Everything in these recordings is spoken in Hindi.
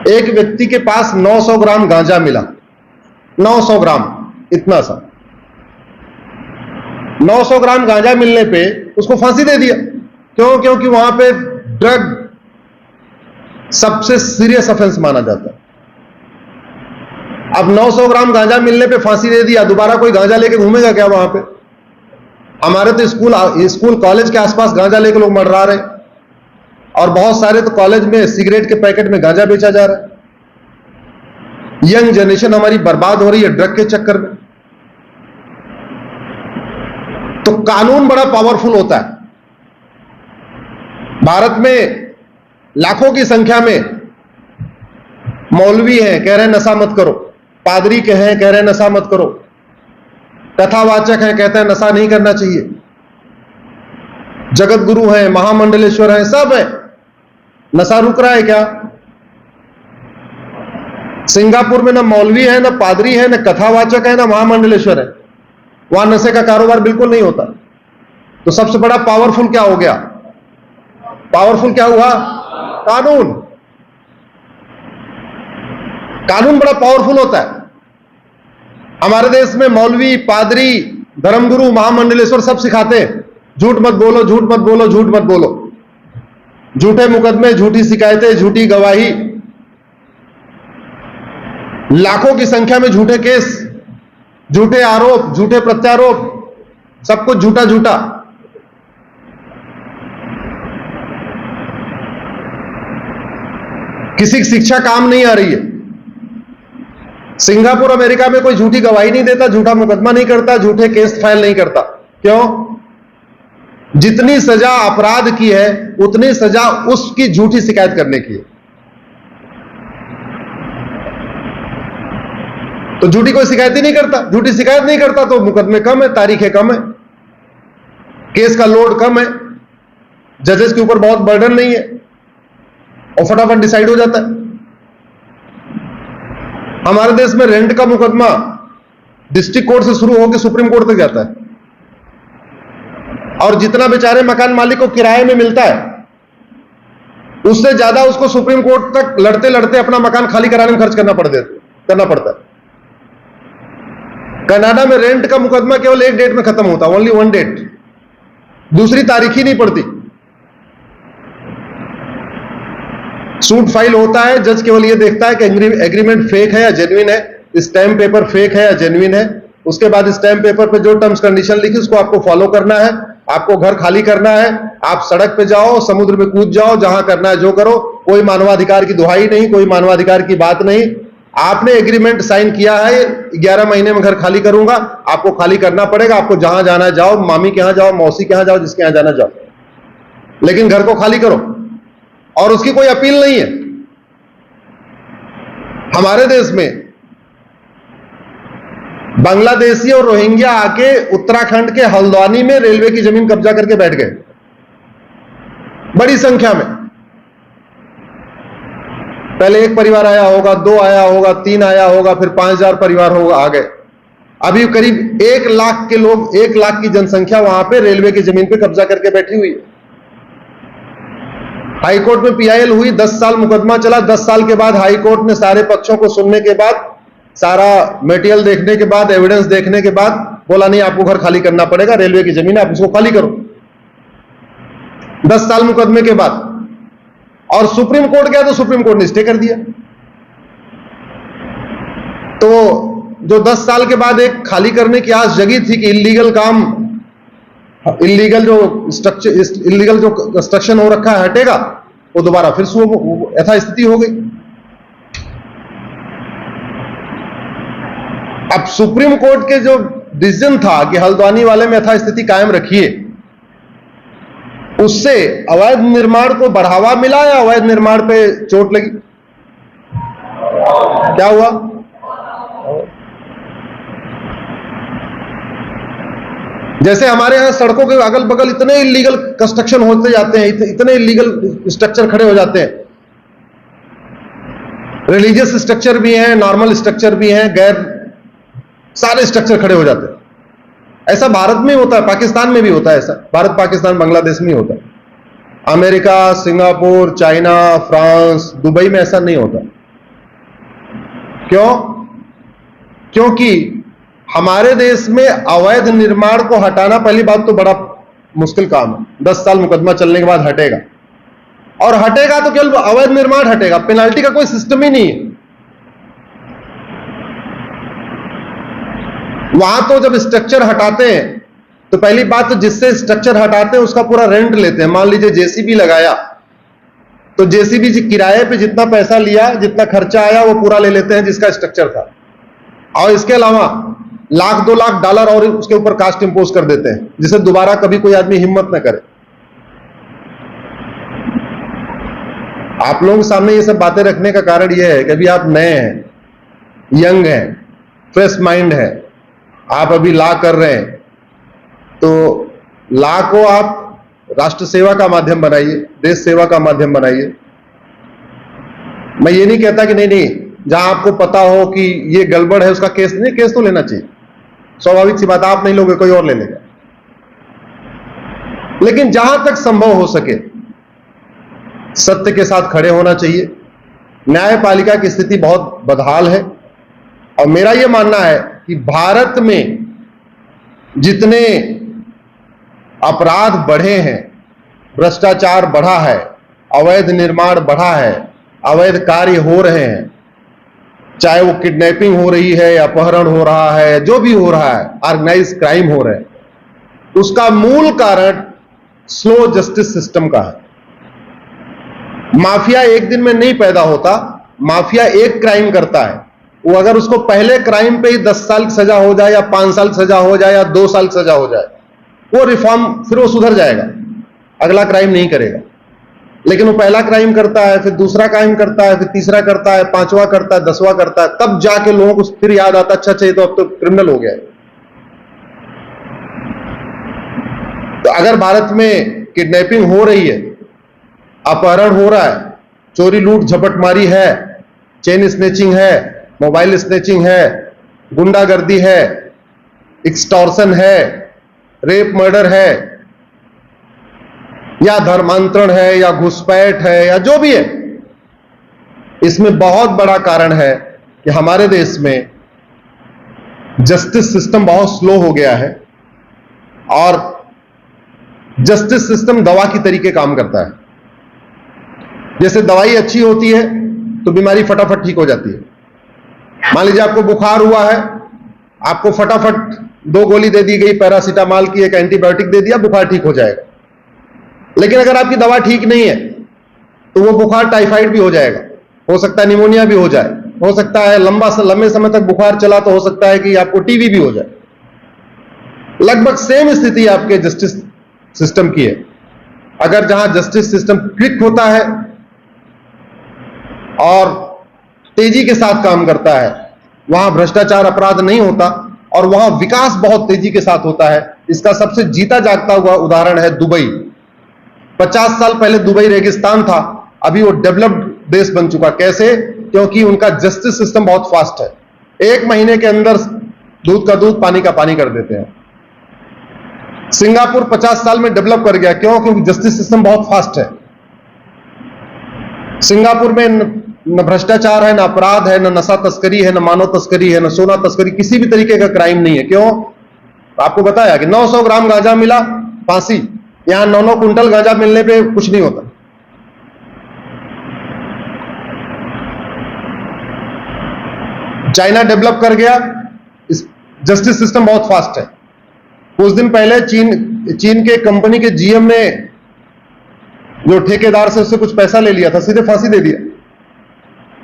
एक व्यक्ति के पास 900 ग्राम गांजा मिला, 900 ग्राम, इतना सा 900 ग्राम गांजा मिलने पे उसको फांसी दे दिया। क्यों? क्योंकि वहां पे ड्रग सबसे सीरियस ऑफेंस माना जाता है। अब 900 ग्राम गांजा मिलने पे फांसी दे दिया, दोबारा कोई गांजा लेके घूमेगा क्या वहां पे? हमारे तो स्कूल कॉलेज के आसपास गांजा लेके लोग मर रहे हैं, और बहुत सारे तो कॉलेज में सिगरेट के पैकेट में गांजा बेचा जा रहा है। यंग जनरेशन हमारी बर्बाद हो रही है ड्रग के चक्कर में। तो कानून बड़ा पावरफुल होता है। भारत में लाखों की संख्या में मौलवी हैं, कह रहे हैं नशा मत करो, पादरी के हैं, कह रहे हैं नशा मत करो, कथावाचक हैं, कहते हैं नशा नहीं करना चाहिए, जगत गुरु हैं, महामंडलेश्वर हैं, सब है। नशा रुक रहा है क्या? सिंगापुर में ना मौलवी है, ना पादरी है, ना कथावाचक है, ना महामंडलेश्वर है, वहां नशे का कारोबार बिल्कुल नहीं होता। तो सबसे बड़ा पावरफुल क्या हो गया? पावरफुल क्या हुआ? कानून। कानून बड़ा पावरफुल होता है। हमारे देश में मौलवी, पादरी, धर्मगुरु, महामंडलेश्वर सब सिखाते हैं झूठ मत बोलो, झूठ मत बोलो, झूठ मत बोलो। झूठे मुकदमे, झूठी शिकायतें, झूठी गवाही, लाखों की संख्या में झूठे केस, झूठे आरोप, झूठे प्रत्यारोप, सब कुछ झूठा झूठा। किसी की शिक्षा काम नहीं आ रही है। सिंगापुर, अमेरिका में कोई झूठी गवाही नहीं देता, झूठा मुकदमा नहीं करता, झूठे केस फाइल नहीं करता। क्यों? जितनी सजा अपराध की है उतनी सजा उसकी झूठी शिकायत करने की है। तो झूठी कोई शिकायत ही नहीं करता, झूठी शिकायत नहीं करता तो मुकदमे कम है, तारीखें कम है, केस का लोड कम है, जजेस के ऊपर बहुत बर्डन नहीं है और फटाफट डिसाइड हो जाता है। हमारे देश में रेंट का मुकदमा डिस्ट्रिक्ट कोर्ट से शुरू होकर सुप्रीम कोर्ट तक जाता है, और जितना बेचारे मकान मालिक को किराए में मिलता है उससे ज्यादा उसको सुप्रीम कोर्ट तक लड़ते लड़ते अपना मकान खाली कराने में खर्च करना पड़ता है। कनाडा में रेंट का मुकदमा केवल एक डेट में खत्म होता है, ओनली वन डेट, दूसरी तारीख ही नहीं पड़ती। सूट फाइल होता है, जज केवल यह देखता है कि एग्रीमेंट फेक है या जेन्युइन है, स्टैम्प पेपर फेक है या जेन्युइन है। उसके बाद स्टैम्प पेपर पे जो टर्म्स कंडीशन लिखी उसको आपको फॉलो करना है, आपको घर खाली करना है, आप सड़क पे जाओ, समुद्र में कूद जाओ, जहां करना है जो करो, कोई मानवाधिकार की दुहाई नहीं, कोई मानवाधिकार की बात नहीं। आपने एग्रीमेंट साइन किया है 11 महीने में घर खाली करूंगा, आपको खाली करना पड़ेगा, आपको जहां जाना है जाओ, मामी के यहां जाओ, मौसी के यहां जाओ, जिसके यहां जाना जाओ, लेकिन घर को खाली करो, और उसकी कोई अपील नहीं है। हमारे देश में बांग्लादेशी और रोहिंग्या आके उत्तराखंड के हल्द्वानी में रेलवे की जमीन कब्जा करके बैठ गए बड़ी संख्या में। पहले एक परिवार आया होगा, 2 आया होगा, 3 आया होगा, फिर 5000 परिवार होगा आ गए। अभी करीब 1 लाख के लोग, 1 लाख की जनसंख्या वहां पे रेलवे की जमीन पे कब्जा करके बैठी हुई है। हाईकोर्ट में पीआईएल हुई, 10 साल मुकदमा चला। 10 साल के बाद हाईकोर्ट ने सारे पक्षों को सुनने के बाद, सारा मटेरियल देखने के बाद, एविडेंस देखने के बाद बोला नहीं, आपको घर खाली करना पड़ेगा, रेलवे की जमीन है, आप उसको खाली करो। 10 साल मुकदमे के बाद, और सुप्रीम कोर्ट गया तो सुप्रीम कोर्ट ने स्टे कर दिया। तो जो 10 साल के बाद एक खाली करने की आस जगी थी कि इलीगल काम, इलीगल जो कंस्ट्रक्शन हो रखा है हटेगा, वो दोबारा फिर यथास्थिति हो गई। अब सुप्रीम कोर्ट के जो डिसीजन था कि हल्द्वानी वाले में यथास्थिति कायम रखिए, उससे अवैध निर्माण को बढ़ावा मिला या अवैध निर्माण पे चोट लगी? क्या हुआ? जैसे हमारे यहां सड़कों के अगल बगल इतने इलीगल कंस्ट्रक्शन होते जाते हैं, इतने इलीगल स्ट्रक्चर खड़े हो जाते हैं, रिलीजियस स्ट्रक्चर भी हैं, नॉर्मल स्ट्रक्चर भी हैं, गैर सारे स्ट्रक्चर खड़े हो जाते हैं। ऐसा भारत में होता है, पाकिस्तान में भी होता है ऐसा, भारत पाकिस्तान बांग्लादेश में होता है। America, Singapore, China, France, Dubai में ऐसा नहीं होता। क्यों? क्योंकि हमारे देश में अवैध निर्माण को हटाना पहली बात तो बड़ा मुश्किल काम है। 10 साल मुकदमा चलने के बाद हटेगा, और हटेगा तो केवल अवैध निर्माण हटेगा, पेनाल्टी का कोई सिस्टम ही नहीं है। वहां तो जब स्ट्रक्चर हटाते हैं तो पहली बात तो जिससे स्ट्रक्चर हटाते हैं उसका पूरा रेंट लेते हैं। मान लीजिए जेसीबी लगाया तो जेसीबी किराए पे जितना पैसा लिया, जितना खर्चा आया वो पूरा ले लेते हैं जिसका स्ट्रक्चर था, और इसके अलावा $1-2 लाख और उसके ऊपर कास्ट इंपोज कर देते हैं, जिसे दोबारा कभी कोई आदमी हिम्मत न करे। आप लोगों के सामने ये सब बातें रखने का कारण यह है कि अभी आप नए हैं, यंग हैं, फ्रेश माइंड है, आप अभी लॉ कर रहे हैं, तो लॉ को आप राष्ट्र सेवा का माध्यम बनाइए, देश सेवा का माध्यम बनाइए। मैं ये नहीं कहता कि नहीं, जहां आपको पता हो कि ये गड़बड़ है उसका केस नहीं, केस तो लेना चाहिए, स्वाभाविक सी बात, आप नहीं लोगे कोई और ले लेगा। लेकिन जहां तक संभव हो सके सत्य के साथ खड़े होना चाहिए। न्यायपालिका की स्थिति बहुत बदहाल है, और मेरा यह मानना है कि भारत में जितने अपराध बढ़े हैं, भ्रष्टाचार बढ़ा है, अवैध निर्माण बढ़ा है, अवैध कार्य हो रहे हैं, चाहे वो किडनैपिंग हो रही है या अपहरण हो रहा है, जो भी हो रहा है, ऑर्गेनाइज क्राइम हो रहा है, उसका मूल कारण स्लो जस्टिस सिस्टम का है। माफिया एक दिन में नहीं पैदा होता, माफिया एक क्राइम करता है, वो अगर उसको पहले क्राइम पे ही 10 साल की सजा हो जाए या 5 साल की सजा हो जाए या 2 साल की सजा हो जाए, वो रिफॉर्म, फिर वो सुधर जाएगा, अगला क्राइम नहीं करेगा। लेकिन वो पहला क्राइम करता है, फिर दूसरा क्राइम करता है, फिर तीसरा करता है, 5वां करता है, 10वां करता है, तब जाके लोगों को फिर याद आता, अच्छा ये तो अब तो क्रिमिनल हो गया है। तो अगर भारत में किडनैपिंग हो रही है, अपहरण हो रहा है, चोरी लूट झपटमारी है, चेन स्नेचिंग है, मोबाइल स्नेचिंग है, गुंडागर्दी है, एक्सटॉर्शन है, रेप मर्डर है, या धर्मांतरण है, या घुसपैठ है, या जो भी है, इसमें बहुत बड़ा कारण है कि हमारे देश में जस्टिस सिस्टम बहुत स्लो हो गया है, और जस्टिस सिस्टम दवा की तरीके काम करता है। जैसे दवाई अच्छी होती है तो बीमारी फटाफट ठीक हो जाती है। मान लीजिए आपको बुखार हुआ है, आपको फटाफट 2 गोली दे दी गई पैरासीटामॉल की, एक एंटीबायोटिक दे दिया, बुखार ठीक हो जाएगा। लेकिन अगर आपकी दवा ठीक नहीं है तो वो बुखार टाइफाइड भी हो जाएगा, हो सकता है निमोनिया भी हो जाए, हो सकता है लंबे समय तक बुखार चला तो हो सकता है कि आपको टीबी भी हो जाए। लगभग सेम स्थिति आपके जस्टिस सिस्टम की है। अगर जहां जस्टिस सिस्टम क्विक होता है और तेजी के साथ काम करता है, वहां भ्रष्टाचार अपराध नहीं होता, और वहां विकास बहुत तेजी के साथ होता है। इसका सबसे जीता जागता हुआ उदाहरण है दुबई। 50 साल पहले दुबई रेगिस्तान था, अभी वो डेवलप्ड देश बन चुका। कैसे? क्योंकि उनका जस्टिस सिस्टम बहुत फास्ट है। 1 महीने के अंदर दूध का दूध, पानी का पानी कर देते हैं। सिंगापुर 50 साल में डेवलप कर गया, क्यों? क्योंकि जस्टिस सिस्टम बहुत फास्ट है। सिंगापुर में न भ्रष्टाचार है, न अपराध है, न नशा तस्करी है, न मानव तस्करी है, न सोना तस्करी, किसी भी तरीके का क्राइम नहीं है। क्यों? आपको बताया कि 900 ग्राम गांजा मिला, फांसी। यहां 9-9 कुंटल गांजा मिलने पे कुछ नहीं होता। चाइना डेवलप कर गया, जस्टिस सिस्टम बहुत फास्ट है। कुछ दिन पहले चीन के कंपनी के जीएम ने जो ठेकेदार से उससे कुछ पैसा ले लिया था, सीधे फांसी दे दिया।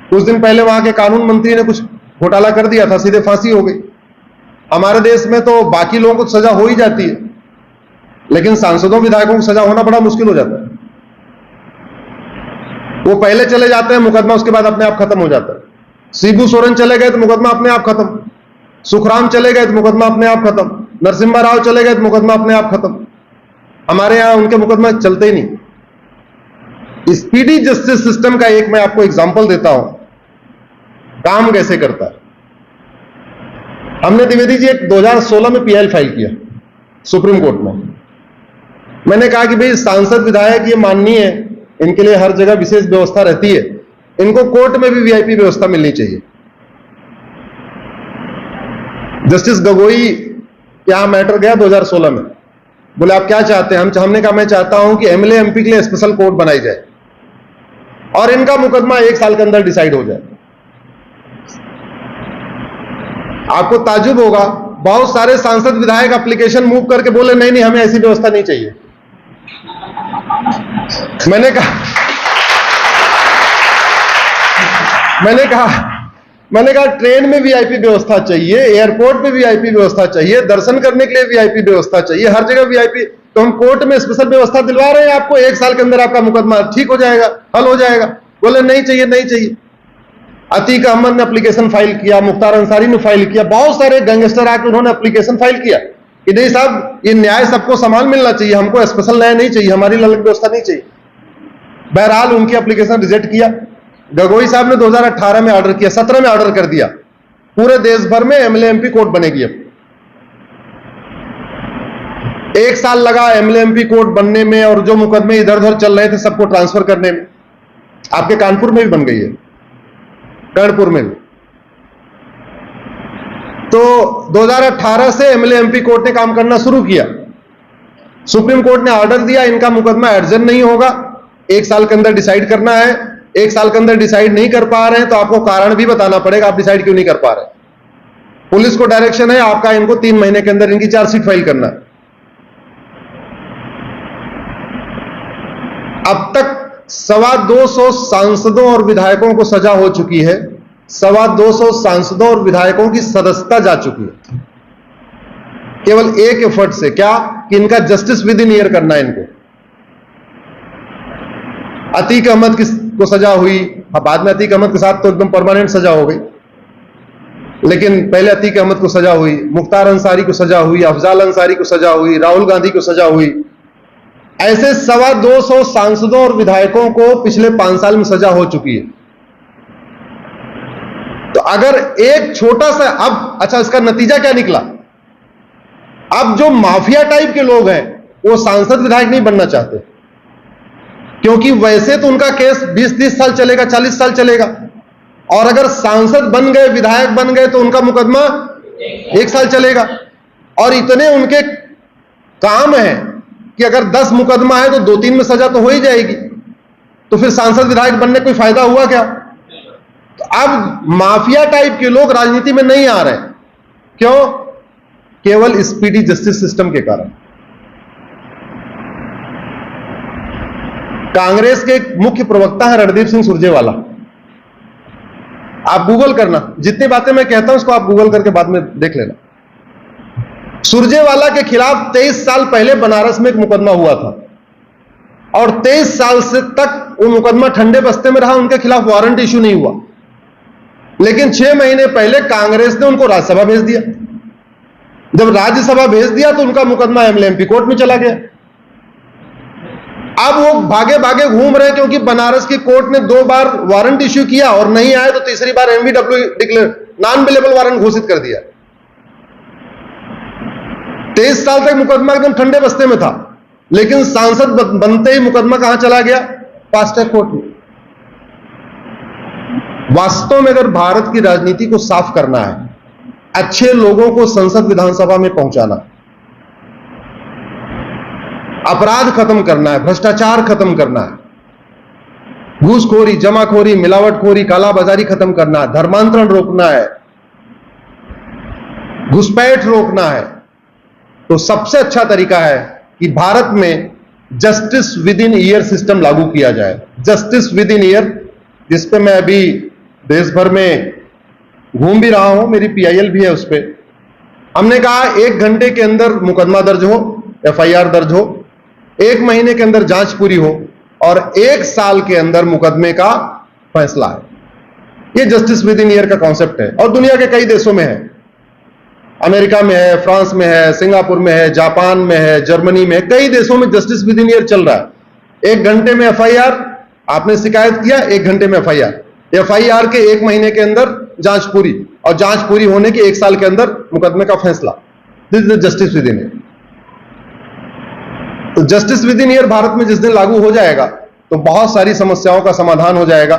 कुछ दिन पहले वहां के कानून मंत्री ने कुछ घोटाला कर दिया था, सीधे फांसी हो गई। हमारे देश में तो बाकी लोगों को सजा हो ही जाती है, लेकिन सांसदों विधायकों को सजा होना बड़ा मुश्किल हो जाता है। वो पहले चले जाते हैं, मुकदमा उसके बाद अपने आप खत्म हो जाता है। शिबू सोरेन चले गए तो मुकदमा अपने आप खत्म, सुखराम चले गए तो मुकदमा अपने आप खत्म, नरसिम्हा राव चले गए तो मुकदमा अपने आप खत्म। हमारे यहां उनके मुकदमा चलते ही नहीं। स्पीडी जस्टिस सिस्टम का एक मैं आपको एग्जांपल देता हूं, काम कैसे करता है। हमने द्विवेदी जी एक 2016 में पीएल फाइल किया सुप्रीम कोर्ट में। मैंने कहा कि भाई सांसद विधायक ये माननीय है, इनके लिए हर जगह विशेष व्यवस्था रहती है, इनको कोर्ट में भी वीआईपी व्यवस्था मिलनी चाहिए। जस्टिस गगोई यहां मैटर गया 2016 में, बोले आप क्या चाहते हैं? हमने कहा मैं चाहता हूं कि एमएलए एमपी के लिए स्पेशल कोर्ट बनाई जाए और इनका मुकदमा 1 साल के अंदर डिसाइड हो जाए। आपको ताज्जुब होगा, बहुत सारे सांसद विधायक एप्लीकेशन मूव करके बोले नहीं नहीं हमें ऐसी व्यवस्था नहीं चाहिए। मैंने कहा ट्रेन में वीआईपी व्यवस्था चाहिए, एयरपोर्ट पे वीआईपी व्यवस्था चाहिए, दर्शन करने के लिए वीआईपी व्यवस्था चाहिए, हर जगह वीआईपी। तो हम कोर्ट में स्पेशल व्यवस्था दिलवा रहे हैं आपको, 1 साल के अंदर आपका मुकदमा ठीक हो जाएगा, हल हो जाएगा। बोले नहीं चाहिए नहीं चाहिए। अतीक अहमद ने एप्लीकेशन फाइल किया, मुख्तार अंसारी ने फाइल किया, बहुत सारे गैंगस्टर आके उन्होंने एप्लीकेशन फाइल किया कि नहीं साहब ये न्याय सबको समान मिलना चाहिए, हमको स्पेशल न्याय नहीं चाहिए, हमारी अलग व्यवस्था नहीं चाहिए। बहरहाल उनकी एप्लीकेशन रिजेक्ट किया। गगोई साहब ने 2018 में ऑर्डर किया, 17 में ऑर्डर कर दिया पूरे देश भर में एमएलए एमपी कोर्ट बनेगी। अब 1 साल लगा एमएलए एमपी कोर्ट बनने में और जो मुकदमे इधर उधर चल रहे थे सबको ट्रांसफर करने में। आपके कानपुर में भी बन गई है, कर्णपुर में भी। तो 2018 से एमएलए एमपी कोर्ट ने काम करना शुरू किया। सुप्रीम कोर्ट ने ऑर्डर दिया इनका मुकदमा अर्जेंट नहीं होगा, 1 साल के अंदर डिसाइड करना है। 1 साल के अंदर डिसाइड नहीं कर पा रहे हैं तो आपको कारण भी बताना पड़ेगा, आप डिसाइड क्यों नहीं कर पा रहे। पुलिस को डायरेक्शन है आपका इनको 3 महीने के अंदर इनकी चार्जशीट फाइल करना। अब तक 225 सांसदों और विधायकों को सजा हो चुकी है, 225 सांसदों और विधायकों की सदस्यता जा चुकी है केवल एक एफर्ट से। क्या कि इनका जस्टिस विद इन ईयर करना है इनको। अतीक अहमद को सजा हुई, बाद में अतीक अहमद के साथ तो एकदम परमानेंट सजा हो गई, लेकिन पहले अतीक अहमद को सजा हुई, मुख्तार अंसारी को सजा हुई, अफजाल अंसारी को सजा हुई, राहुल गांधी को सजा हुई। ऐसे 225 सांसदों और विधायकों को पिछले 5 साल में सजा हो चुकी है। तो अगर एक छोटा सा अब अच्छा इसका नतीजा क्या निकला? अब जो माफिया टाइप के लोग हैं वो सांसद विधायक नहीं बनना चाहते, क्योंकि वैसे तो उनका केस 20-30 साल चलेगा, 40 साल चलेगा, और अगर सांसद बन गए, विधायक बन गए तो उनका मुकदमा 1 साल चलेगा। और इतने उनके काम है कि अगर 10 मुकदमा है तो 2-3 में सजा तो हो ही जाएगी, तो फिर सांसद विधायक बनने कोई फायदा हुआ क्या? तो अब माफिया टाइप के लोग राजनीति में नहीं आ रहे। क्यों? केवल स्पीडी जस्टिस सिस्टम के कारण। कांग्रेस के एक मुख्य प्रवक्ता है रणदीप सिंह सुरजेवाला, आप गूगल करना, जितनी बातें मैं कहता हूं उसको आप गूगल करके बाद में देख लेना। सुरजेवाला के खिलाफ 23 साल पहले बनारस में एक मुकदमा हुआ था और 23 साल से तक वो मुकदमा ठंडे बस्ते में रहा, उनके खिलाफ वारंट इश्यू नहीं हुआ। लेकिन 6 महीने पहले कांग्रेस ने उनको राज्यसभा भेज दिया। जब राज्यसभा भेज दिया तो उनका मुकदमा एमएलए एमपी कोर्ट में चला गया। अब वो भागे भागे घूम रहे हैं, क्योंकि बनारस की कोर्ट ने 2 बार वारंट इश्यू किया और नहीं आए तो तीसरी बार एमवीडब्ल्यू डिक्लेयर नॉन अवेलेबल वारंट घोषित कर दिया। 23 साल तक मुकदमा एकदम ठंडे बस्ते में था, लेकिन सांसद बनते ही मुकदमा कहां चला गया? फास्ट ट्रैक कोर्ट में। वास्तव में अगर भारत की राजनीति को साफ करना है, अच्छे लोगों को संसद विधानसभा में पहुंचाना, अपराध खत्म करना है, भ्रष्टाचार खत्म करना है, घूसखोरी, जमाखोरी, मिलावटखोरी, कालाबाजारी खत्म करना है, धर्मांतरण रोकना है, घुसपैठ रोकना है, तो सबसे अच्छा तरीका है कि भारत में justice within year system लागू किया जाए। जस्टिस विद इन ईयर, जिस पे मैं अभी देश भर में घूम भी रहा हूं, मेरी पीआईएल भी है उस पे। हमने कहा 1 घंटे के अंदर मुकदमा दर्ज हो, एफआईआर दर्ज हो, 1 महीने के अंदर जांच पूरी हो और 1 साल के अंदर मुकदमे का फैसला है। यह जस्टिस विद इन ईयर का कॉन्सेप्ट है और दुनिया के कई देशों में है। अमेरिका में है, फ्रांस में है, सिंगापुर में है, जापान में है, जर्मनी में है, कई देशों में जस्टिस विद इन ईयर चल रहा है। 1 घंटे में एफआईआर, आपने शिकायत किया, 1 घंटे में एफआईआर, एफआईआर के 1 महीने के अंदर जांच पूरी और जांच पूरी होने के 1 साल के अंदर मुकदमे का फैसला। This is justice within year. तो justice within year Bharat में जिस दिन लागू हो जाएगा तो बहुत सारी समस्याओं का समाधान हो जाएगा।